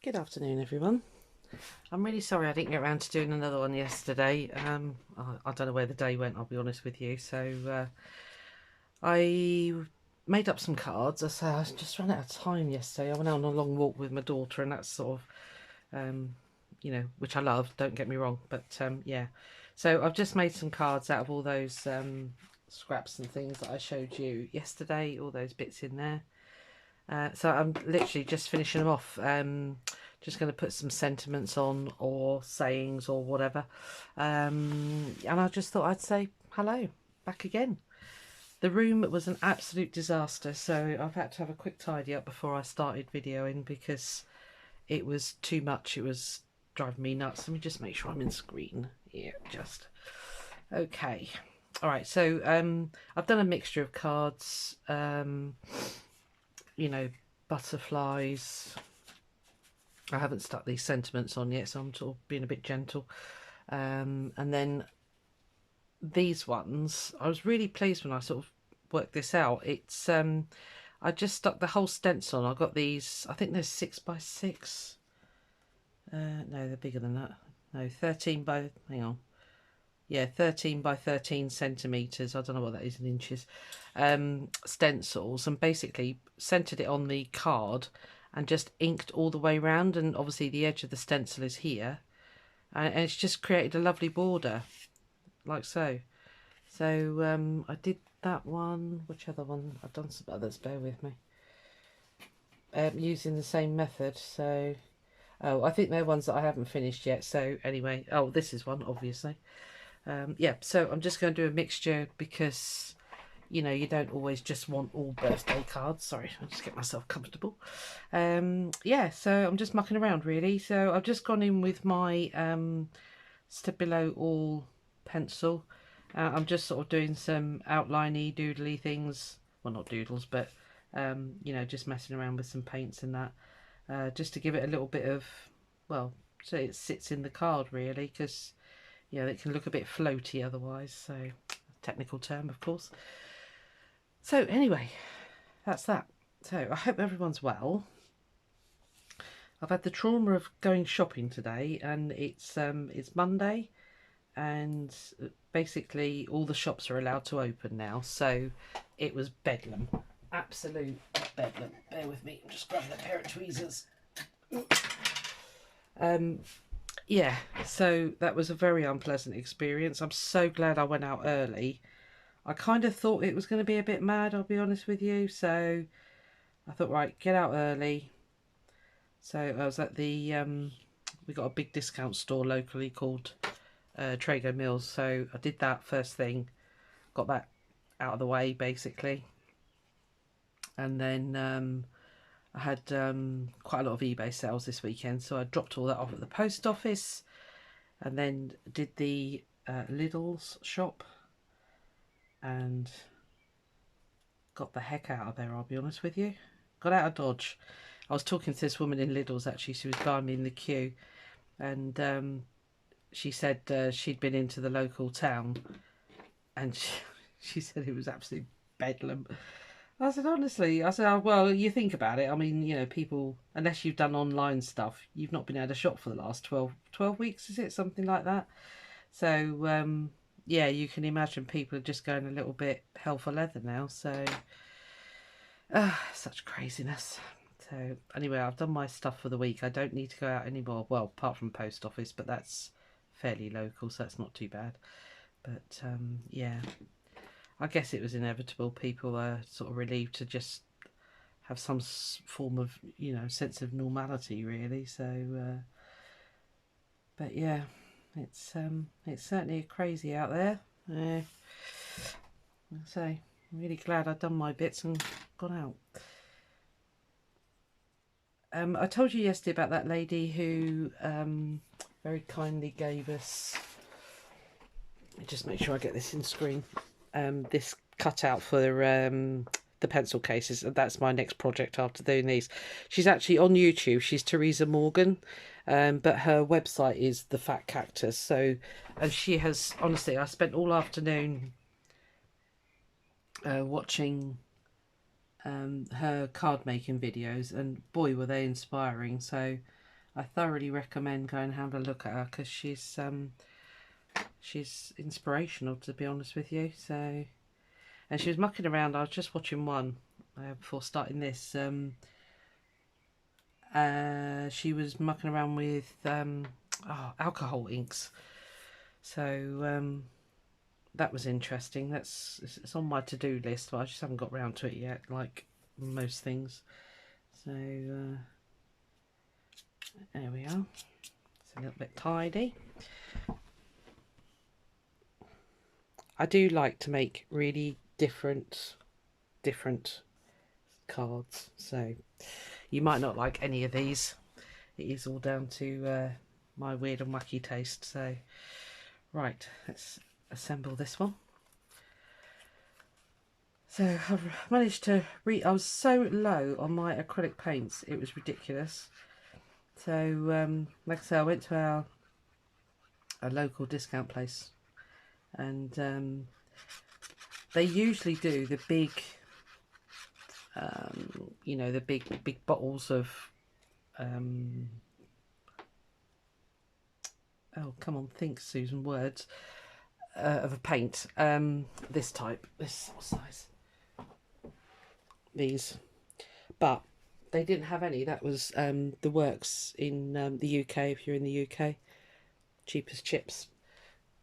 Good afternoon, everyone. I'm really sorry I didn't get around to doing another one yesterday. I don't know where the day went, I'll be honest with you. So I made up some cards. I just ran out of time yesterday. I went out on a long walk with my daughter, and that's sort of, which I love, don't get me wrong. But yeah, so I've just made some cards out of all those scraps and things that I showed you yesterday, all those bits in there. So I'm literally just finishing them off. Just going to put some sentiments on, or sayings, or whatever. And I just thought I'd say hello, back again. The room was an absolute disaster, so I've had to have a quick tidy up before I started videoing because it was too much. It was driving me nuts. Let me just make sure I'm in screen. Yeah, just. Okay. All right, so I've done a mixture of cards. Butterflies. I haven't stuck these sentiments on yet, so I'm sort of being a bit gentle. And then these ones, I was really pleased when I sort of worked this out. It's I just stuck the whole stencil on. I got these, I think they're 6x6. No, they're bigger than that. No, 13 by, hang on. Yeah, 13 by 13 centimetres. I don't know what that is in inches. Stencils, and basically centered it on the card and just inked all the way around. And obviously the edge of the stencil is here, and it's just created a lovely border, like so. So I did that one. Which other one? I've done some others. Bear with me. Using the same method. So, oh, I think they're ones that I haven't finished yet. So anyway, oh, this is one, obviously. Yeah, so I'm just going to do a mixture because, you don't always just want all birthday cards. Sorry, I'll just get myself comfortable. Yeah, so I'm just mucking around, really. So I've just gone in with my Stabilo All pencil. I'm just sort of doing some outliney, doodly things. Well, not doodles, but, just messing around with some paints and that. Just to give it a little bit of, well, so it sits in the card, really, because it can look a bit floaty otherwise, so technical term, of course. So anyway, that's that. So I hope everyone's well. I've had the trauma of going shopping today, and it's Monday, and basically all the shops are allowed to open now, so it was bedlam, absolute bedlam. Bear with me, I'm just grabbing a pair of tweezers. Yeah, so that was a very unpleasant experience. I'm so glad I went out early. I kind of thought it was going to be a bit mad, I'll be honest with you. So I thought, right, get out early. So I was at the, we got a big discount store locally called Trago Mills. So I did that first thing, got that out of the way, basically. And then I had quite a lot of eBay sales this weekend, so I dropped all that off at the post office, and then did the Lidl's shop, and got the heck out of there, I'll be honest with you. Got out of Dodge. I was talking to this woman in Lidl's, actually. She was behind me in the queue, and she said she'd been into the local town, and she said it was absolute bedlam. I said, honestly, oh, well, you think about it. I mean, people, unless you've done online stuff, you've not been able to shop for the last 12 weeks, is it? Something like that. So, yeah, you can imagine people are just going a little bit hell for leather now. So, such craziness. So, anyway, I've done my stuff for the week. I don't need to go out anymore. Well, apart from post office, but that's fairly local, so that's not too bad. But, yeah. I guess it was inevitable. People are sort of relieved to just have some form of, sense of normality, really. So, but yeah, it's certainly crazy out there. So I'm really glad I've done my bits and gone out. I told you yesterday about that lady who very kindly gave us. Let me just make sure I get this in screen. This cutout for the pencil cases, and that's my next project after doing these. She's actually on YouTube. She's Teresa Morgan, but her website is The Fat Cactus. So, and she has, honestly, I spent all afternoon watching her card making videos, and boy were they inspiring. So I thoroughly recommend going and have a look at her, because she's inspirational, to be honest with you. So, and she was mucking around. I was just watching one before starting this. She was mucking around with alcohol inks. So that was interesting. It's on my to-do list, but I just haven't got round to it yet, like most things. So there we are. It's a little bit tidy. I do like to make really different cards, so you might not like any of these. It is all down to my weird and wacky taste. So right, let's assemble this one. So I've managed to I was so low on my acrylic paints, it was ridiculous. So like I say, I went to a local discount place, and they usually do the big you know, the big bottles of oh come on, think Susan, words, of a paint, this type, this size, these, but they didn't have any. That was the works in the UK. If you're in the UK, cheap as chips.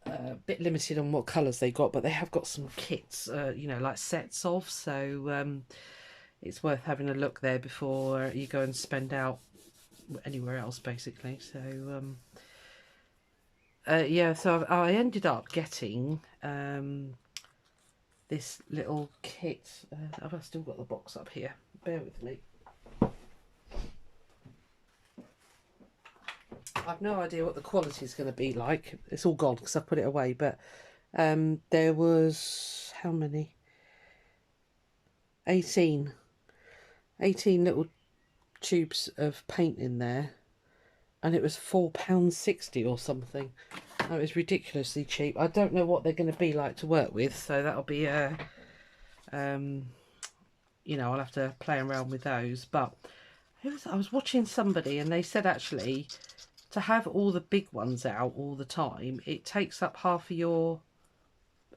A bit limited on what colours they got, but they have got some kits, you know, like sets of, so it's worth having a look there before you go and spend out anywhere else, basically. So yeah, so I ended up getting this little kit. I've still got the box up here, bear with me. I've no idea what the quality is going to be like. It's all gone because I put it away, but there was, how many? 18 little tubes of paint in there, and it was £4.60 or something. It was ridiculously cheap. I don't know what they're going to be like to work with, so that'll be you know, I'll have to play around with those. But I was watching somebody, and they said actually to have all the big ones out all the time, it takes up half of your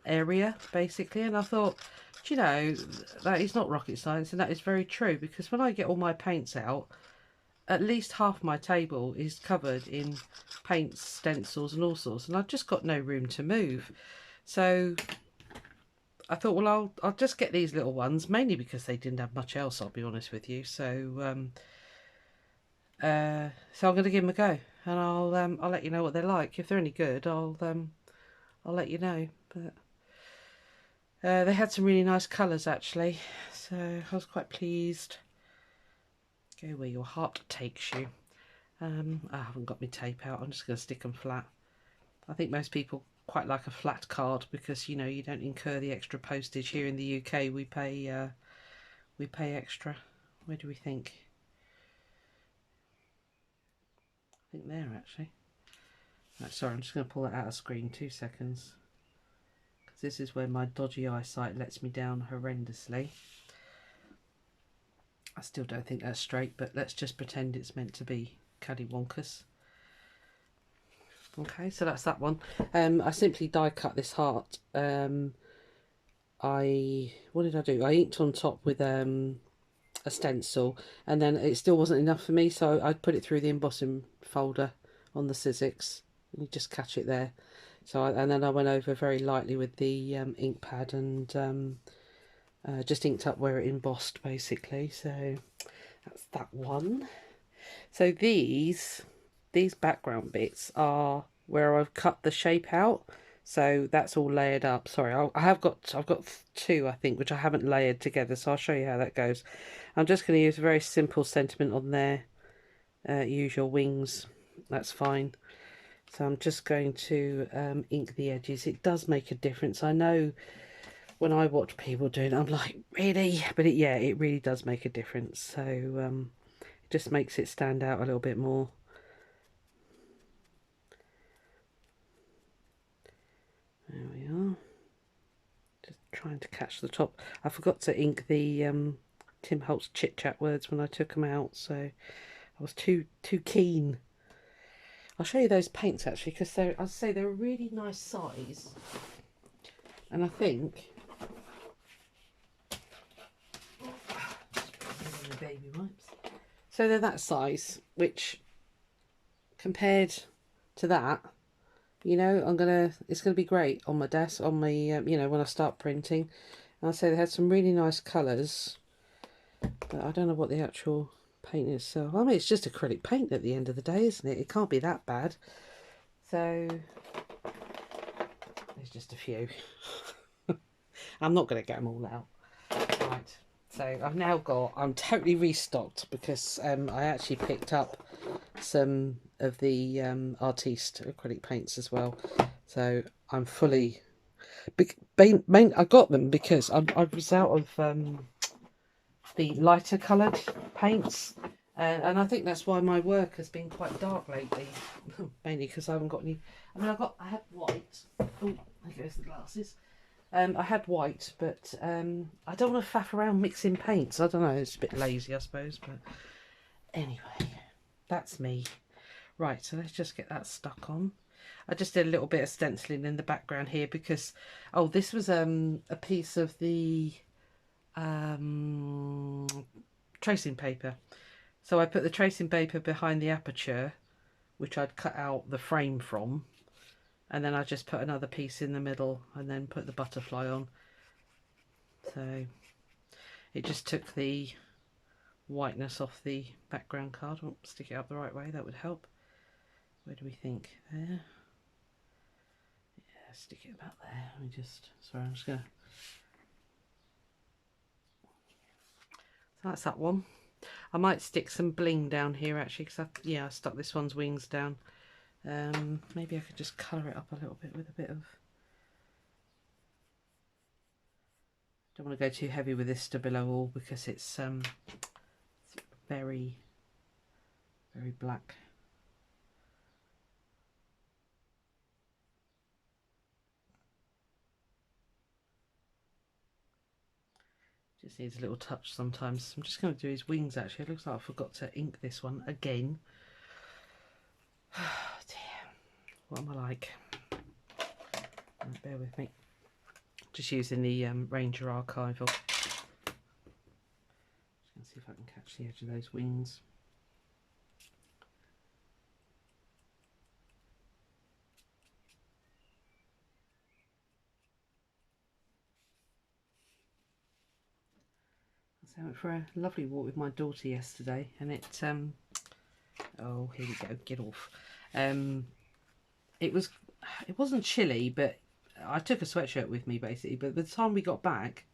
area, basically. And I thought, do you know, that is not rocket science, and that is very true, because when I get all my paints out, at least half my table is covered in paints, stencils and all sorts, and I've just got no room to move. So I thought, well, I'll just get these little ones, mainly because they didn't have much else, I'll be honest with you. So so I'm going to give them a go, and I'll let you know what they're like. If they're any good, I'll let you know. But they had some really nice colours actually, so I was quite pleased. Go where your heart takes you. I haven't got my tape out. I'm just going to stick them flat. I think most people quite like a flat card because, you know, you don't incur the extra postage. Here in the UK we pay extra. Where do we think? I think there actually. Right, sorry, I'm just going to pull that out of screen. 2 seconds. Because this is where my dodgy eyesight lets me down horrendously. I still don't think that's straight, but let's just pretend it's meant to be caddywonkers. Okay, so that's that one. I simply die cut this heart. What did I do? I inked on top with a stencil, and then it still wasn't enough for me, so I put it through the embossing folder on the Sizzix, and you just catch it there. So and then I went over very lightly with the ink pad, and just inked up where it embossed, basically. So that's that one. So these background bits are where I've cut the shape out, so that's all layered up. Sorry, I've got 2, I think, which I haven't layered together, so I'll show you how that goes. I'm just going to use a very simple sentiment on there. Use your wings, that's fine. So I'm just going to ink the edges. It does make a difference. I know when I watch people doing it, I'm like, really? But yeah, it really does make a difference. So it just makes it stand out a little bit more. There we are. Just trying to catch the top. I forgot to ink the Tim Holtz chit chat words when I took them out, so I was too keen. I'll show you those paints actually, because they're, I'd say they're a really nice size, and I think the baby wipes. So they're that size, which compared to that, you know, it's gonna be great on my desk, on my you know, when I start printing. And I say they had some really nice colours, but I don't know what the actual paint is. So I mean, it's just acrylic paint at the end of the day, isn't it? It can't be that bad. So there's just a few. I'm not going to get them all out. Right. So I've now got, I'm totally restocked because I actually picked up some of the Artiste acrylic paints as well. So I'm fully, I got them because I was out of the lighter coloured paints. And I think that's why my work has been quite dark lately, mainly because I haven't got any. I mean, I had white. Oh, there goes the glasses. I had white, but I don't want to faff around mixing paints. I don't know, it's a bit lazy, I suppose. But anyway, that's me. Right, so let's just get that stuck on. I just did a little bit of stenciling in the background here because, oh, this was a piece of the tracing paper. So I put the tracing paper behind the aperture, which I'd cut out the frame from, and then I just put another piece in the middle and then put the butterfly on. So it just took the whiteness off the background card. Oh, stick it up the right way, that would help. Where do we think? There. Yeah, stick it about there. Let me just, sorry, I'm just gonna. So that's that one. I might stick some bling down here actually, because I stuck this one's wings down. Maybe I could just colour it up a little bit with a bit of. Don't want to go too heavy with this Stabilo all because it's very black. Just needs a little touch sometimes. I'm just going to do his wings actually. It looks like I forgot to ink this one again. Oh dear. What am I like? Right, bear with me. Just using the Ranger Archival. Just going to see if I can catch the edge of those wings. So I went for a lovely walk with my daughter yesterday, and it oh, here we go, get off. It wasn't chilly, but I took a sweatshirt with me basically. But by the time we got back,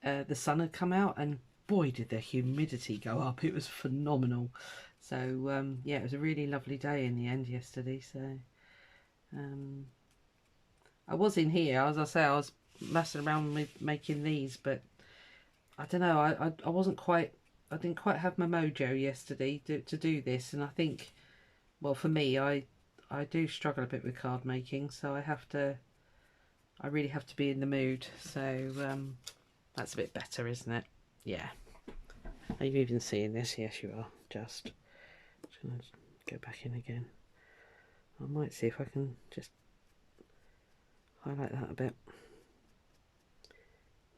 the sun had come out, and boy, did the humidity go up. It was phenomenal. So yeah, it was a really lovely day in the end yesterday. So I was in here, as I say, I was messing around with making these, but I don't know. I wasn't quite. I didn't quite have my mojo yesterday to do this, and I think, well, for me, I do struggle a bit with card making, so I really have to be in the mood. So that's a bit better, isn't it? Yeah. Are you even seeing this? Yes, you are. Just gonna go back in again. I might see if I can just highlight that a bit.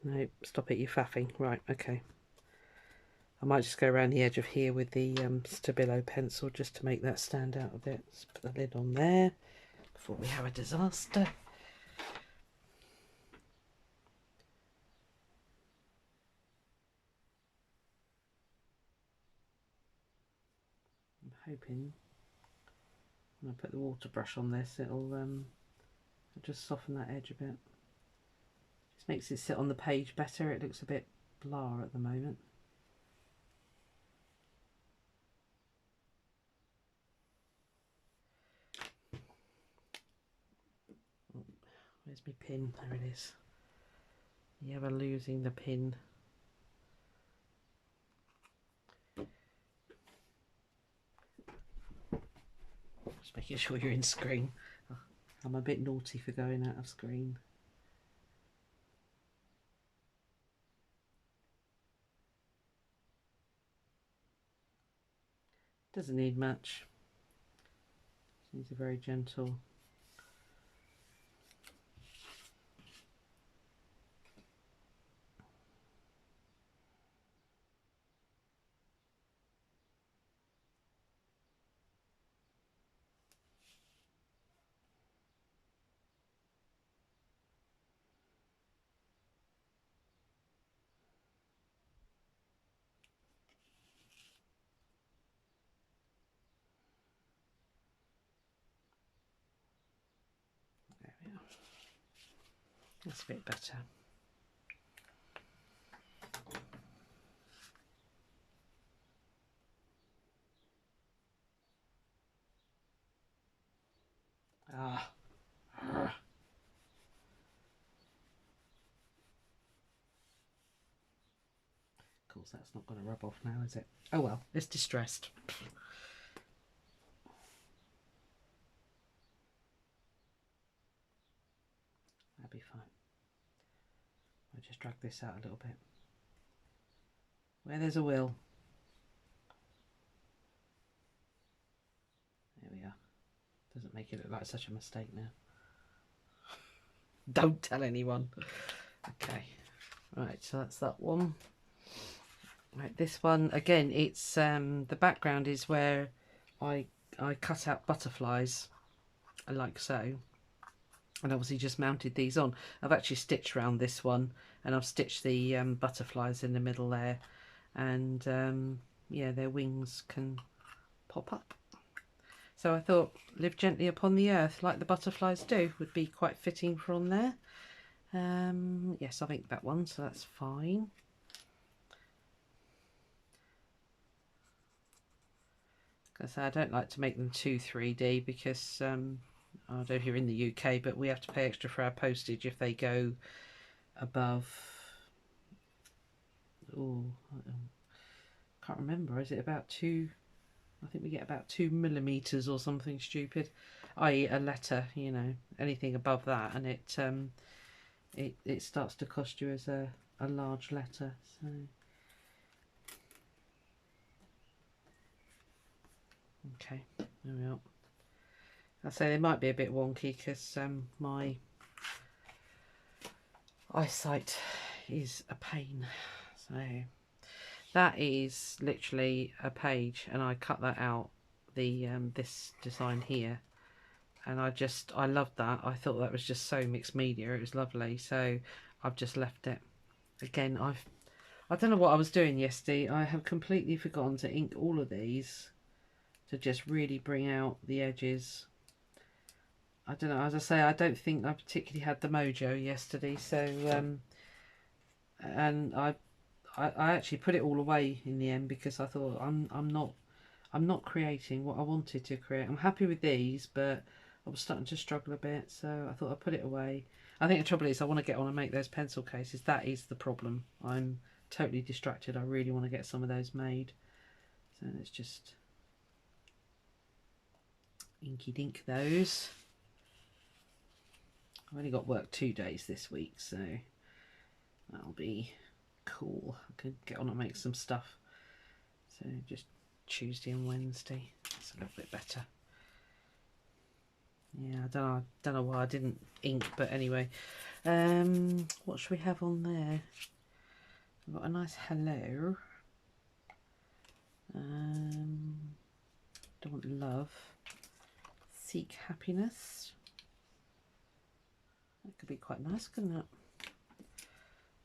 No, stop it, you're faffing. Right, okay. I might just go around the edge of here with the Stabilo pencil just to make that stand out a bit. Let's put the lid on there before we have a disaster. I'm hoping when I put the water brush on this, it'll just soften that edge a bit. Just makes it sit on the page better. It looks a bit blah at the moment. Where's my pin? There it is. You ever losing the pin? Just making sure you're in screen. Oh, I'm a bit naughty for going out of screen. Doesn't need much. These are very gentle. There we are. That's a bit better. Ah. Of course, that's not going to rub off now, is it? Oh well, it's distressed. That'll be fine. I'll just drag this out a little bit. Where there's a will. There we are. Doesn't make it look like such a mistake now. Don't tell anyone. Okay. Right, so that's that one. Right, this one again, it's the background is where I cut out butterflies like so, and obviously just mounted these on. I've actually stitched around this one, and I've stitched the butterflies in the middle there, and yeah, their wings can pop up. So I thought live gently upon the earth like the butterflies do would be quite fitting for on there. Yes, I think that one, so that's fine. Because I don't like to make them too 3D because I don't know if you're in the UK, but we have to pay extra for our postage if they go above. Oh, can't remember. Is it about 2? I think we get about 2 millimeters or something stupid, i.e. a letter. You know, anything above that, and it starts to cost you as a large letter. So. Okay, there we are. I say they might be a bit wonky because my eyesight is a pain. So that is literally a page, and I cut that out, the this design here, and I loved that. I thought that was just so mixed media. It was lovely, so I've just left it. Again, I don't know what I was doing yesterday. I have completely forgotten to ink all of these to just really bring out the edges. I don't know, as I say, I don't think I particularly had the mojo yesterday, so and I actually put it all away in the end because I thought I'm not creating what I wanted to create. I'm happy with these, but I was starting to struggle a bit, so I thought I'd put it away. I think the trouble is I want to get on and make those pencil cases. That is the problem. I'm totally distracted. I really want to get some of those made. So let's just inky dink those. I've only got work 2 days this week, so that'll be cool. I can get on and make some stuff. So just Tuesday and Wednesday. That's a little bit better. Yeah, I don't know why I didn't ink, but anyway. What should we have on there? We've got a nice hello. Don't want love. Seek happiness. That could be quite nice, couldn't it?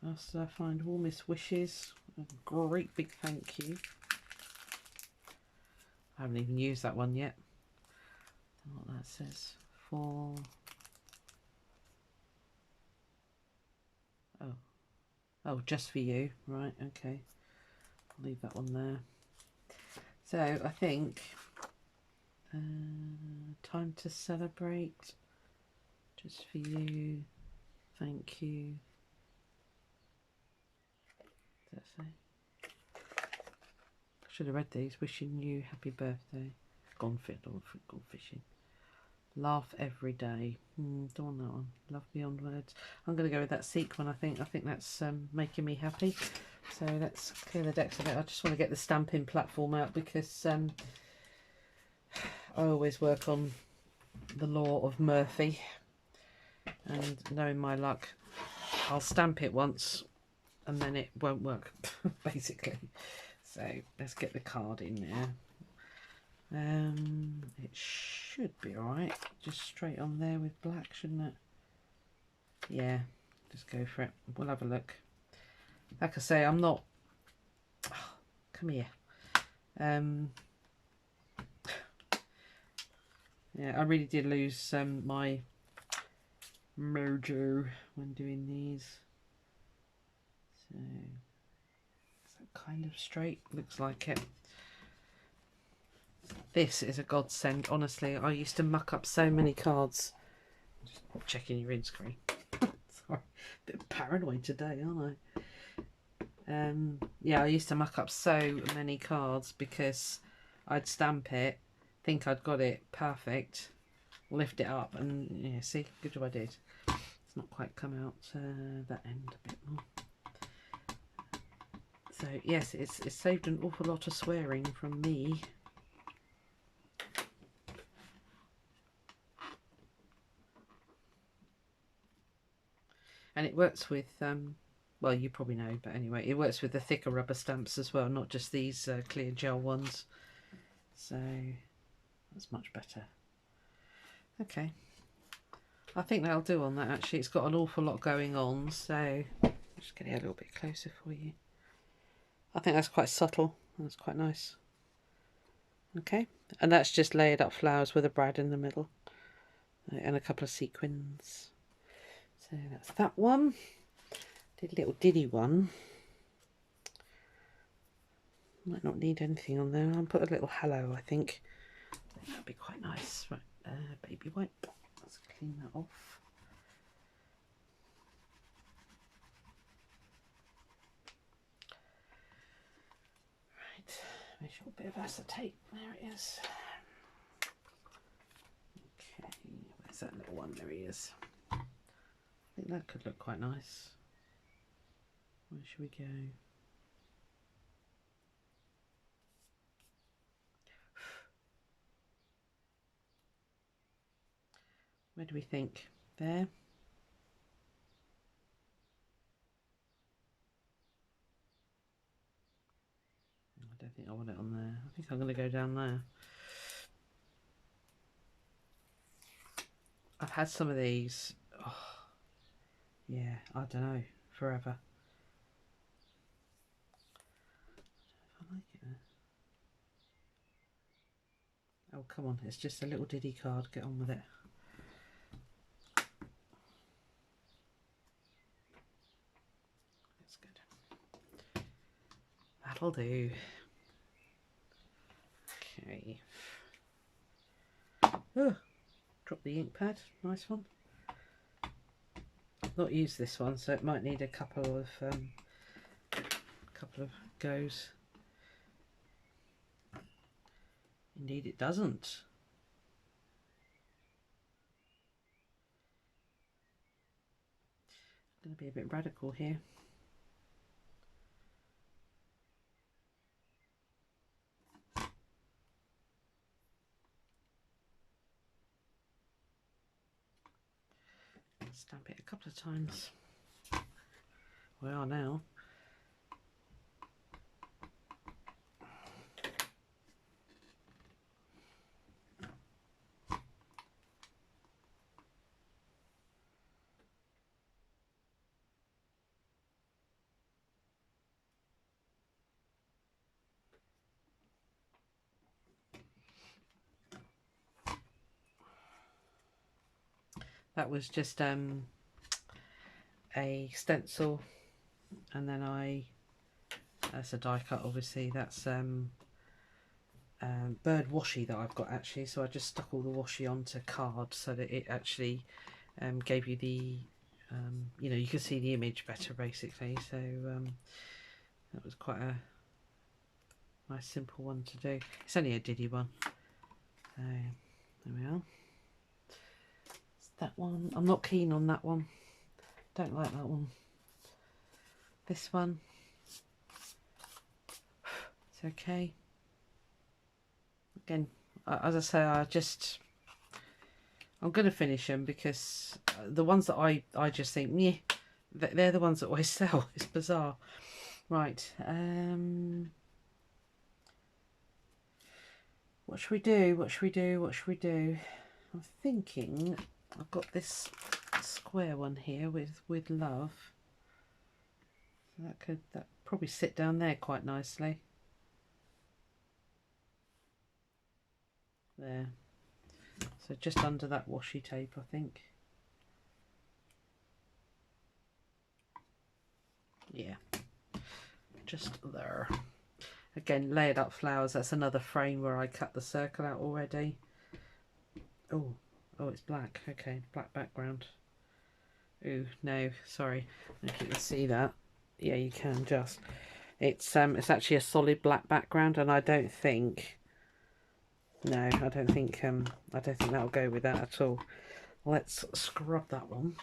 Also, I find warmest wishes. A great big thank you. I haven't even used that one yet. I don't know what that says. For oh, just for you, right? Okay, I'll leave that one there. So I think time to celebrate. Just for you, thank you. Does that say? I should have read these. Wishing you happy birthday. Gone fishing. Laugh every day. Don't want that one. Love beyond words. I'm going to go with that Seek one. I think that's making me happy. So let's clear the decks of it. I just want to get the stamping platform out because I always work on the law of Murphy, and knowing my luck, I'll stamp it once and then it won't work basically. So let's get the card in there. It should be alright, just straight on there with black, shouldn't it? Yeah, just go for it. We'll have a look. Like I say, I'm not, oh, come here. Yeah, I really did lose my mojo when doing these. So is that kind of straight? Looks like it. This is a godsend, honestly. I used to muck up so many cards. Just checking your in screen. Sorry, a bit paranoid today, aren't I? Yeah, I used to muck up so many cards because I'd stamp it, think I'd got it perfect, lift it up, and yeah, see, good job I did. It's not quite come out that end a bit more. So yes, it's saved an awful lot of swearing from me. And it works with, well, you probably know, but anyway, it works with the thicker rubber stamps as well, not just these clear gel ones. So that's much better. Okay, I think that'll do on that actually. It's got an awful lot going on, so I'll just get it a little bit closer for you. I think that's quite subtle. That's quite nice. Okay, and that's just layered up flowers with a brad in the middle and a couple of sequins. So that's that one. Did a little diddy one. Might not need anything on there. I'll put a little hello, I think. That'd be quite nice. Right, baby wipe. Let's clean that off. Right, make sure a bit of acetate. There it is. Okay, where's that little one? There he is. I think that could look quite nice. Where should we go? Where do we think? There? I don't think I want it on there. I think I'm going to go down there. I've had some of these. Oh, yeah, I don't know. Forever. I like it there. Oh, come on. It's just a little diddy card. Get on with it. That's good. That'll do. Okay. Oh, drop the ink pad. Nice one. Not used this one, so it might need a couple of goes. Indeed, it doesn't. I'm going to be a bit radical here. Stamp it a couple of times. We are now. That was just a stencil, and then that's a die cut obviously. That's bird washi that I've got actually, so I just stuck all the washi onto card so that it actually gave you the you know, you could see the image better basically. So that was quite a nice simple one to do. It's only a diddy one. So there we are. That one, I'm not keen on that one. Don't like that one. This one, it's okay. Again, as I say, I'm going to finish them because the ones that I just think, yeah, they're the ones that always sell. It's bizarre. Right. What should we do? What should we do? What should we do? I'm thinking I've got this square one here with love. That probably sit down there quite nicely. There. So just under that washi tape, I think. Yeah. Just there. Again, layered up flowers. That's another frame where I cut the circle out already. Oh, it's black. Okay, black background. Ooh, no, sorry. I don't know if you can see that. Yeah, you can just. It's actually a solid black background, and I don't think. No, I don't think that'll go with that at all. Let's scrub that one.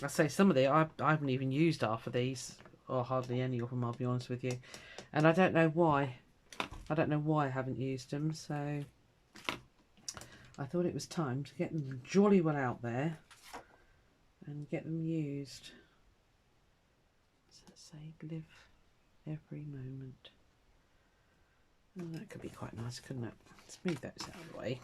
I say some of the I haven't even used half of these, or hardly any of them, I'll be honest with you, and I don't know why. I don't know why I haven't used them. So I thought it was time to get them jolly well out there and get them used. So let's say live every moment. Oh, that could be quite nice, couldn't it? Smooth those out of the way.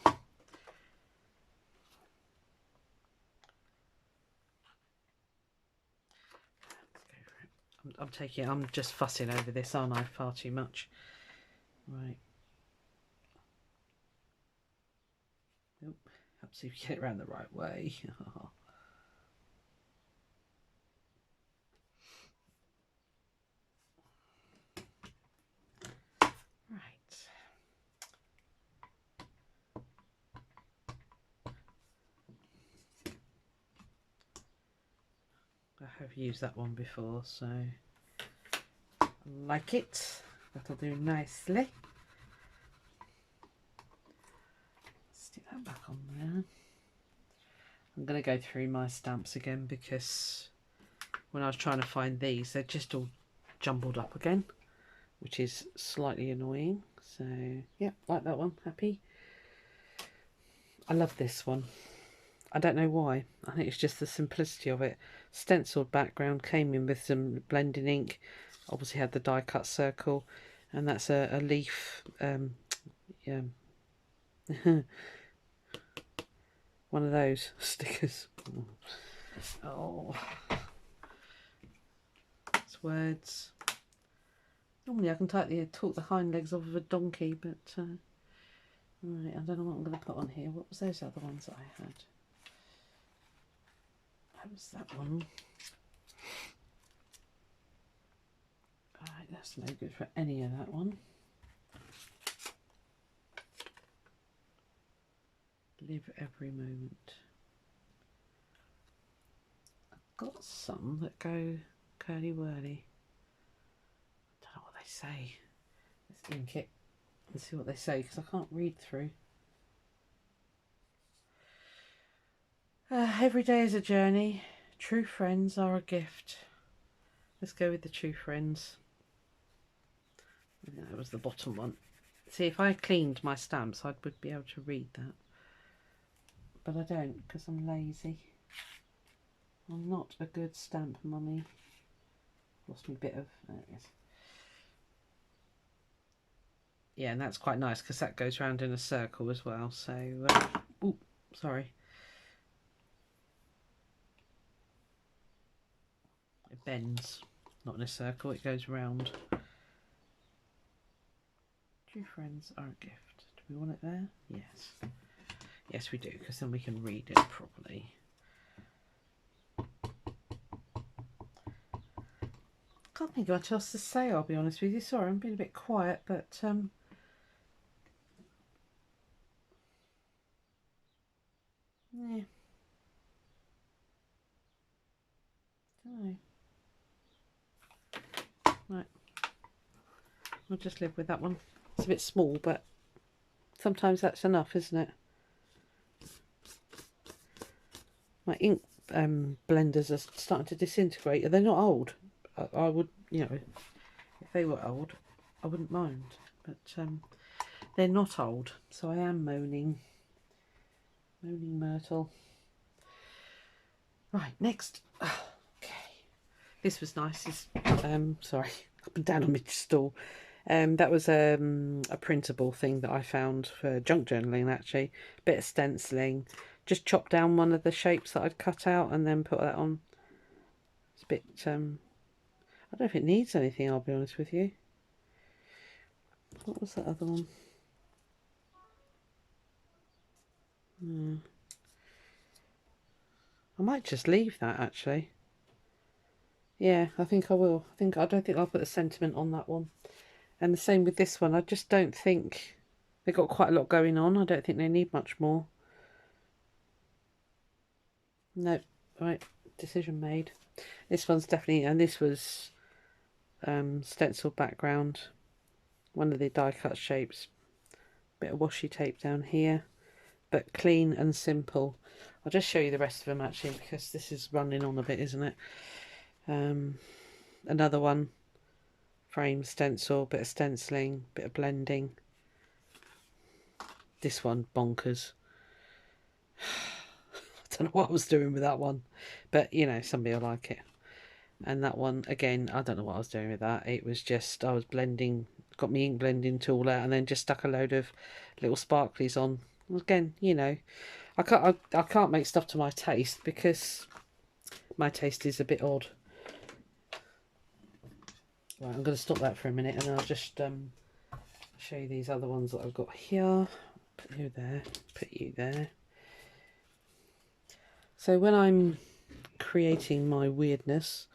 I'm just fussing over this, aren't I? Far too much. Right. Nope. Perhaps if you get it around the right way. Right. I have used that one before, so I like it. That'll do nicely. Stick that back on there. I'm going to go through my stamps again because when I was trying to find these, they're just all jumbled up again, which is slightly annoying. So yeah, like that one. Happy. I love this one. I don't know why. I think it's just the simplicity of it. Stenciled background, came in with some blending ink. Obviously had the die cut circle, and that's a leaf. Yeah. One of those stickers. Oh, it's words. Normally I can talk the hind legs off of a donkey, but right, I don't know what I'm going to put on here. What was those other ones that I had? That was that one. Right, that's no good for any of that one. Live every moment. I've got some that go curly whirly. I don't know what they say. Let's ink it and see what they say because I can't read through. Every day is a journey. True friends are a gift. Let's go with the true friends. I think that was the bottom one. See, if I cleaned my stamps, I would be able to read that. But I don't because I'm lazy. I'm not a good stamp mummy. Lost me a bit of... There it is. Yeah, and that's quite nice because that goes round in a circle as well. So, oh, sorry. It bends, not in a circle, it goes round. True friends are a gift. Do we want it there? Yes. Yes, we do, because then we can read it properly. Can't think of much else to say, I'll be honest with you. Sorry, I'm being a bit quiet, but yeah. Don't know. Right. I'll just live with that one. It's a bit small, but sometimes that's enough, isn't it? My ink blenders are starting to disintegrate. They're not old. I would, you know, if they were old, I wouldn't mind. But they're not old, so I am moaning Myrtle. Right, next. Okay, this was nice. This, sorry, up and down on my stool. That was a printable thing that I found for junk journaling, actually. Bit of stenciling. Just chopped down one of the shapes that I'd cut out and then put that on. It's a bit, I don't know if it needs anything, I'll be honest with you. What was that other one? I might just leave that, actually. Yeah, I think I will. I don't think I'll put a sentiment on that one. And the same with this one. I just don't think they've got quite a lot going on. I don't think they need much more. No, right, decision made. This one's definitely, and this was stencil background. One of the die cut shapes. Bit of washi tape down here, but clean and simple. I'll just show you the rest of them actually, because this is running on a bit, isn't it? Another one, frame stencil, bit of stenciling, bit of blending. This one, bonkers. I don't know what I was doing with that one, but you know, somebody will like it. And that one, again, I don't know what I was doing with that. It was just, I was blending, got my ink blending tool out and then just stuck a load of little sparklies on. Again, you know, I can't make stuff to my taste because my taste is a bit odd. Right, I'm going to stop that for a minute and I'll just show you these other ones that I've got here. Put you there, put you there. So when I'm creating my weirdness,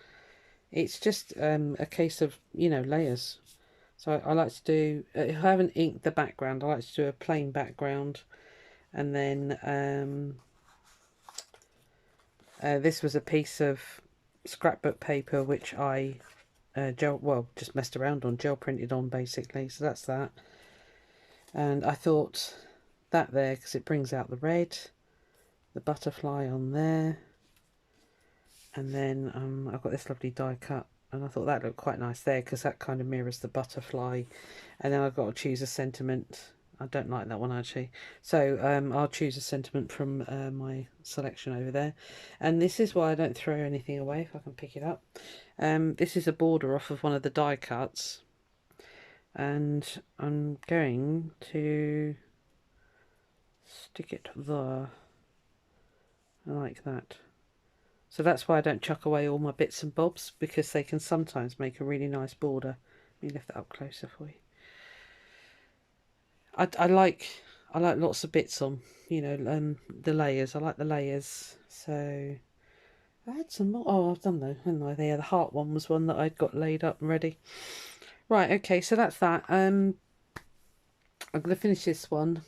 it's just a case of, you know, layers. So I like to do, if I haven't inked the background, I like to do a plain background. And then this was a piece of scrapbook paper which I just messed around on, gel printed on basically. So that's that. And I thought that there, because it brings out the red, the butterfly on there. And then I've got this lovely die cut, and I thought that looked quite nice there because that kind of mirrors the butterfly. And then I've got to choose a sentiment. I don't like that one actually, so I'll choose a sentiment from my selection over there. And this is why I don't throw anything away if I can pick it up. This is a border off of one of the die cuts, and I'm going to stick it there like that. So that's why I don't chuck away all my bits and bobs, because they can sometimes make a really nice border. Let me lift that up closer for you. I like lots of bits on, you know, the layers. I like the layers. So I had some more. Oh, I've done those, haven't I? Yeah, the heart one was one that I'd got laid up and ready. Right, okay, so that's that. I'm going to finish this one.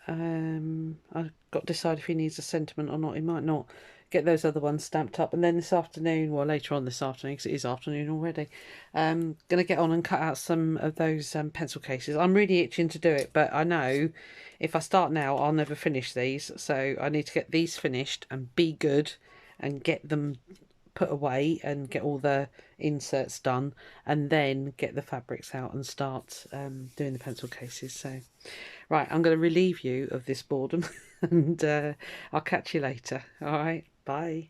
I've got to decide if he needs a sentiment or not. He might not. Get those other ones stamped up, and then this afternoon, well, later on this afternoon, because it is afternoon already, going to get on and cut out some of those pencil cases. I'm really itching to do it, but I know if I start now, I'll never finish these. So I need to get these finished and be good and get them put away and get all the inserts done, and then get the fabrics out and start doing the pencil cases. So right, I'm going to relieve you of this boredom and I'll catch you later. All right, bye.